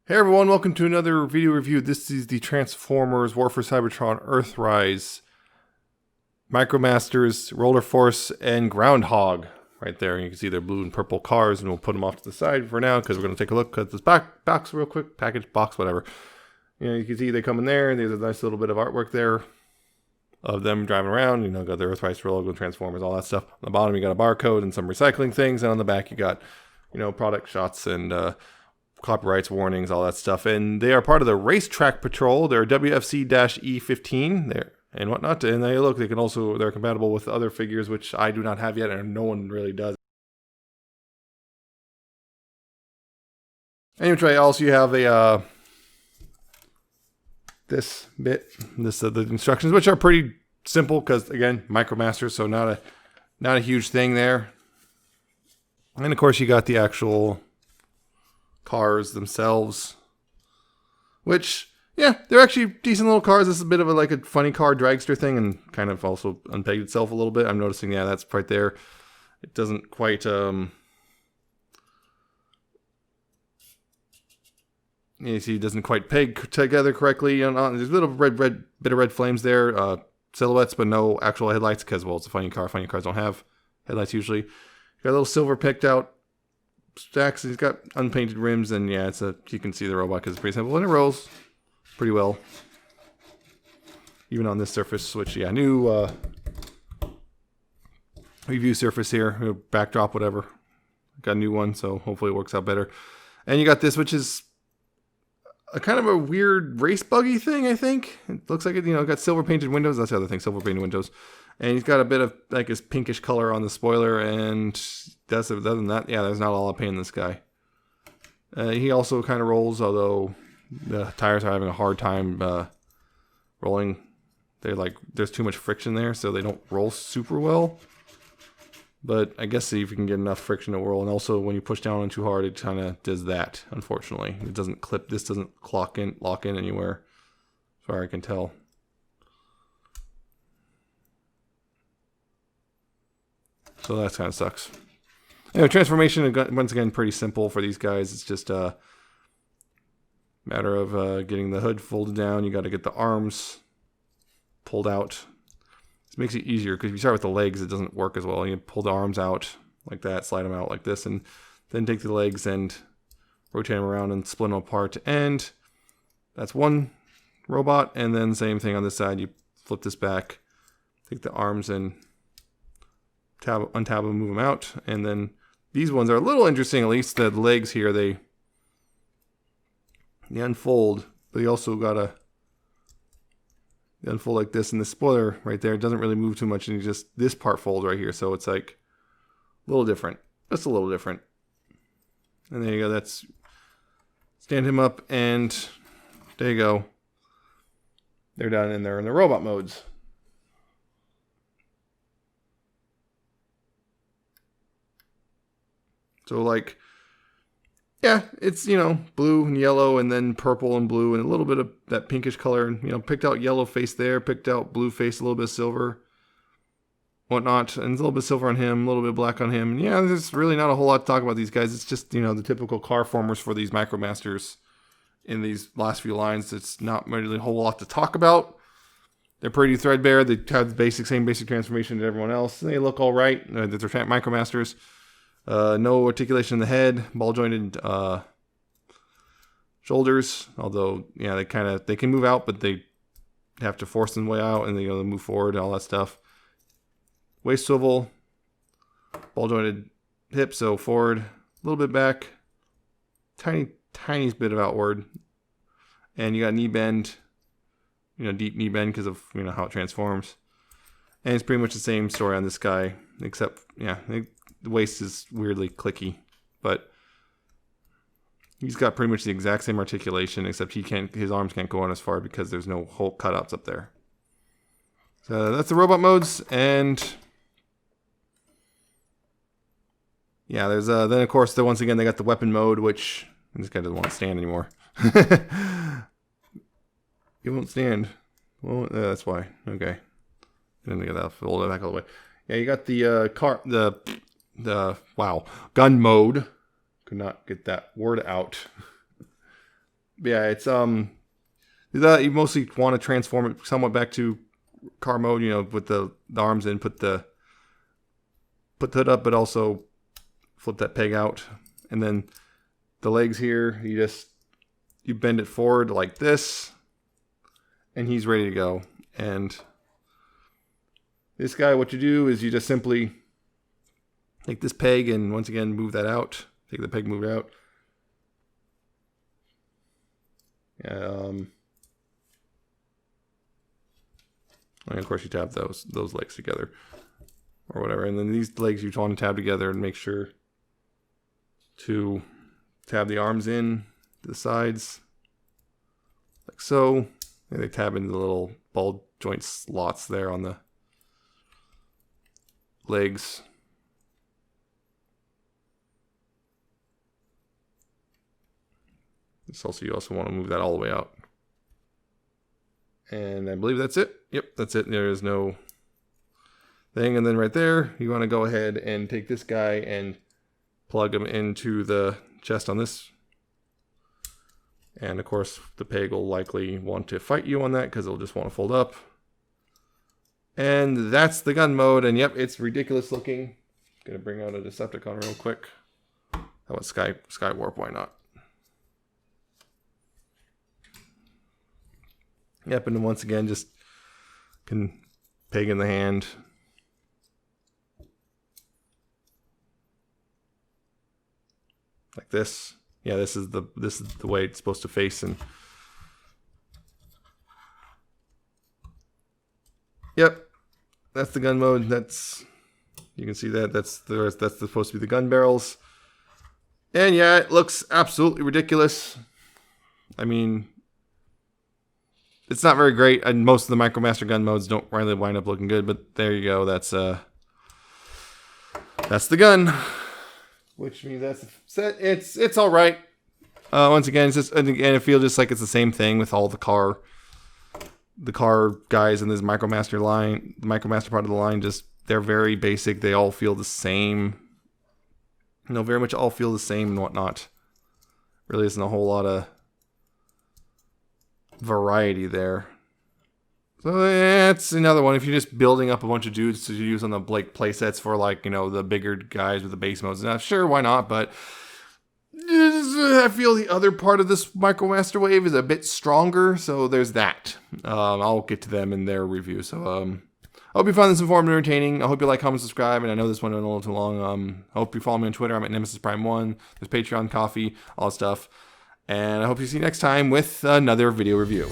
Hey everyone, welcome to another video review. This is the Transformers War for Cybertron Earthrise Micromasters, Roller Force, and Ground Hog. Right there, you can see they're blue and purple cars, and we'll put them off to the side for now because we're going to take a look at this box real quick. Package, box, whatever. You can see they come in there, and there's a nice little bit of artwork there of them driving around. Got the Earthrise logo, Transformers, all that stuff. On the bottom, you got a barcode and some recycling things, and on the back, you got, product shots and copyrights, warnings, all that stuff. And they are part of the Racetrack Patrol. They're WFC-E15 there and whatnot. And they're compatible with other figures, which I do not have yet, and no one really does. Anyway, also you have the instructions, which are pretty simple because, again, Micromasters, so not a huge thing there. And of course, you got the actual cars themselves, which, yeah, they're actually decent little cars. This is a bit of a funny car dragster thing, and kind of also unpegged itself a little bit. I'm noticing, yeah, that's right there. It doesn't quite, you see, it doesn't quite peg together correctly. There's a little bit of red flames there, silhouettes, but no actual headlights because, well, it's a funny car. Funny cars don't have headlights usually. Got a little silver picked out stacks. He's got unpainted rims, and yeah, you can see the robot because it's pretty simple and it rolls pretty well, even on this surface. Which, yeah, new review surface here, backdrop, whatever. Got a new one, so hopefully it works out better. And you got this, which is a kind of a weird race buggy thing. I think it looks like it. Got silver painted windows. That's the other thing, silver painted windows. And he's got a bit of his pinkish color on the spoiler, and other than that, yeah, there's not a lot of paint in this guy. He also kind of rolls, although the tires are having a hard time rolling. There's too much friction there, so they don't roll super well. But I guess if you can get enough friction to roll, and also when you push down on too hard, it kind of does that. Unfortunately, it doesn't clip. This doesn't lock in anywhere, as far as I can tell. So that kind of sucks. Anyway, transformation, once again, pretty simple for these guys. It's just a matter of getting the hood folded down. You got to get the arms pulled out. This makes it easier because if you start with the legs, it doesn't work as well. You pull the arms out like that, slide them out like this, and then take the legs and rotate them around and split them apart. And that's one robot. And then same thing on this side. You flip this back, take the arms and untab them, move them out. And then these ones are a little interesting. At least the legs here, they unfold, but you also gotta unfold like this. And the spoiler right there doesn't really move too much, and this part folds right here, so it's like a little different, just a little different. And there you go. That's stand him up, and there you go. They're done, and they're in the robot modes. So yeah, it's, blue and yellow and then purple and blue and a little bit of that pinkish color. And, picked out yellow face there, picked out blue face, a little bit of silver, whatnot. And a little bit of silver on him, a little bit of black on him. And yeah, there's really not a whole lot to talk about these guys. It's just, the typical car formers for these Micromasters in these last few lines. It's not really a whole lot to talk about. They're pretty threadbare. They have the same basic transformation as everyone else. They look all right. They're Micromasters. No articulation in the head, ball jointed shoulders. Although, yeah, they can move out, but they have to force them way out, and they move forward, all that stuff. Waist swivel, ball jointed hips, so forward, a little bit back, tiny bit of outward, and you got knee bend, deep knee bend because of how it transforms. And it's pretty much the same story on this guy, except the waist is weirdly clicky, but he's got pretty much the exact same articulation, except his arms can't go on as far because there's no hole cutouts up there. So that's the robot modes, and yeah, there's then of course once again they got the weapon mode, which this guy doesn't want to stand anymore. He won't stand. Well, that's why. Okay, then we got that fold it back all the way. Yeah, you got the gun mode. Could not get that word out. Yeah, it's that you mostly want to transform it somewhat back to car mode, you know, with the arms in, put the hood up, but also flip that peg out, and then the legs here, you bend it forward like this, and he's ready to go. And this guy, what you do is you just simply take this peg and once again move that out. Take the peg, move it out. And of course you tab those legs together or whatever. And then these legs you want to tab together and make sure to tab the arms in to the sides like so. And they tab into the little ball joint slots there on the legs. You also want to move that all the way out. And I believe that's it. Yep, that's it. There is no thing. And then right there, you want to go ahead and take this guy and plug him into the chest on this. And of course, the peg will likely want to fight you on that because it'll just want to fold up. And that's the gun mode. And yep, it's ridiculous looking. Gonna bring out a Decepticon real quick. How about Sky Warp? Why not? Yep, and then once again, just can peg in the hand. Like this. Yeah, this is the way it's supposed to face. And yep, that's the gun mode. You can see that's supposed to be the gun barrels. And yeah, it looks absolutely ridiculous. I mean, it's not very great, and most of the Micromaster gun modes don't really wind up looking good, but there you go. That's the gun, which means that's the set. It's all right. Once again, it feels just like it's the same thing with all the car guys in this Micromaster line. The Micromaster part of the line, just they're very basic. They all feel the same. You know, very much all feel the same and whatnot. Really isn't a whole lot of variety there. So that's another one. If you're just building up a bunch of dudes to use on the play sets for, like, you know, the bigger guys with the base modes, now sure, why not? But I feel the other part of this Micromaster wave is a bit stronger, so there's that. I'll get to them in their review. So I hope you found this informative and entertaining. I hope you like, comment, subscribe, and I know this one went a little too long. I hope you follow me on Twitter. I'm at Nemesis Prime 1. There's Patreon, coffee, all that stuff. And I hope you see you next time with another video review.